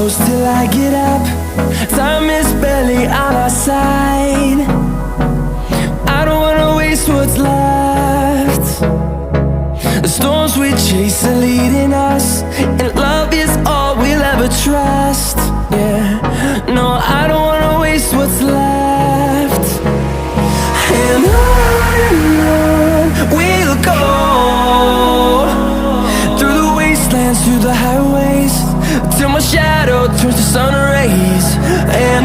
close till I get up. Time is barely on our side. I don't wanna waste what's left. The storms we chase are leading us, and love is all we'll ever trust. Yeah, no, I don't wanna waste what's left. And on we'll go, through the wastelands, through the highways, till my shadow turns to sun rays. And